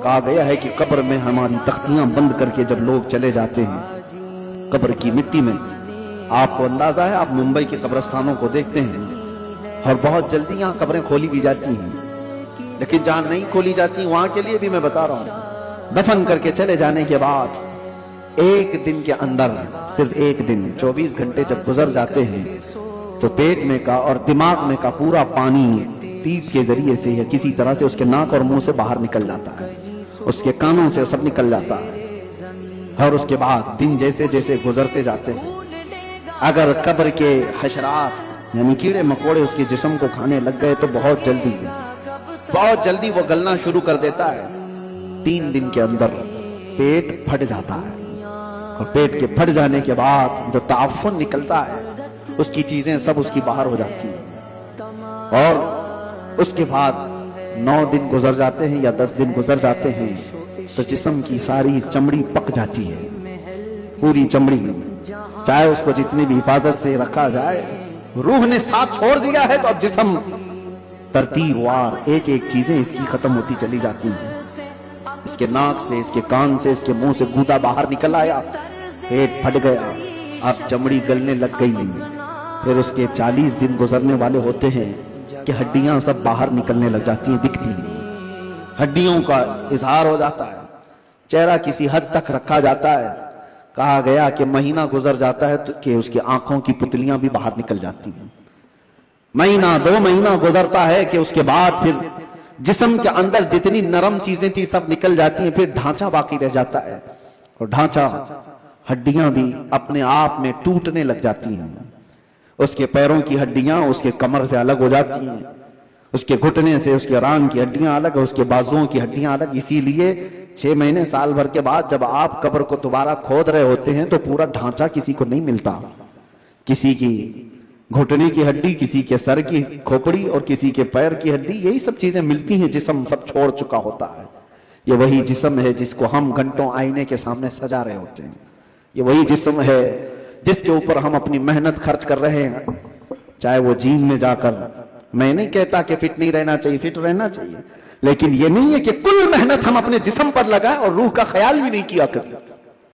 کہا گیا ہے کہ قبر میں ہماری تختیاں بند کر کے جب لوگ چلے جاتے ہیں قبر کی مٹی میں، آپ کو اندازہ ہے، آپ ممبئی کے قبرستانوں کو دیکھتے ہیں اور بہت جلدی یہاں قبریں کھولی بھی جاتی ہیں، لیکن جہاں نہیں کھولی جاتی وہاں کے لیے بھی میں بتا رہا ہوں، دفن کر کے چلے جانے کے بعد ایک دن کے اندر، صرف ایک دن 24 گھنٹے جب گزر جاتے ہیں تو پیٹ میں کا اور دماغ میں کا پورا پانی پیٹ کے ذریعے سے یا کسی طرح سے اس کے ناک اور منہ سے باہر نکل جاتا ہے، اس کے کانوں سے سب نکل جاتا ہے، اور اس کے بعد دن جیسے جیسے گزرتے جاتے ہیں اگر قبر کے حشرات یعنی کیڑے مکوڑے اس کے جسم کو کھانے لگ گئے تو بہت جلدی وہ گلنا شروع کر دیتا ہے۔ 3 دن کے اندر پیٹ پھٹ جاتا ہے، اور پیٹ کے پھٹ جانے کے بعد جو تعفن نکلتا ہے اس کی چیزیں سب اس کی باہر ہو جاتی ہیں، اور اس کے بعد 9 دن گزر جاتے ہیں یا 10 دن گزر جاتے ہیں تو جسم کی ساری چمڑی پک جاتی ہے، پوری چمڑی، چاہے اس کو جتنی بھی حفاظت سے رکھا جائے، روح نے ساتھ چھوڑ دیا ہے تو اب جسم ترتیب وار ایک ایک چیزیں اس کی ختم ہوتی چلی جاتی ہیں۔ اس کے ناک سے، اس کے کان سے، اس کے منہ سے گودا باہر نکل آیا، پیٹ پھٹ گیا، اب چمڑی گلنے لگ گئی، پھر اس کے 40 دن گزرنے والے ہوتے ہیں کہ ہڈیاں سب باہر نکلنے لگ جاتی ہیں، دکھتی ہیں، ہڈیوں کا اظہار ہو جاتا ہے، چہرہ کسی حد تک رکھا جاتا ہے، کہا گیا کہ مہینہ گزر جاتا ہے تو کہ اس کی آنکھوں کی پتلیاں بھی باہر نکل جاتی ہیں، مہینہ 2 مہینہ گزرتا ہے کہ اس کے بعد پھر جسم کے اندر جتنی نرم چیزیں تھی سب نکل جاتی ہیں، پھر ڈھانچہ باقی رہ جاتا ہے، اور ڈھانچہ ہڈیاں بھی اپنے آپ میں ٹوٹنے لگ جاتی ہیں، اس کے پیروں کی ہڈیاں اس کے کمر سے الگ ہو جاتی ہیں، اس کے گھٹنے سے اس کے ران کی ہڈیاں الگ، اس کے بازوؤں کی ہڈیاں الگ۔ اسی لیے 6 مہینے سال بھر کے بعد جب آپ قبر کو دوبارہ کھود رہے ہوتے ہیں تو پورا ڈھانچہ کسی کو نہیں ملتا، کسی کی گھٹنے کی ہڈی، کسی کے سر کی کھوپڑی اور کسی کے پیر کی ہڈی، یہی سب چیزیں ملتی ہیں، جسم سب چھوڑ چکا ہوتا ہے۔ یہ وہی جسم ہے جس کو ہم گھنٹوں آئینے کے سامنے سجا رہے ہوتے ہیں، یہ وہی جسم ہے جس کے اوپر ہم اپنی محنت خرچ کر رہے ہیں، چاہے وہ جیم میں جا کر، میں نہیں کہتا کہ فٹ نہیں رہنا چاہیے، فٹ رہنا چاہیے، لیکن یہ نہیں ہے کہ کل محنت ہم اپنے جسم پر لگائیں اور روح کا خیال بھی نہیں کیا کریں۔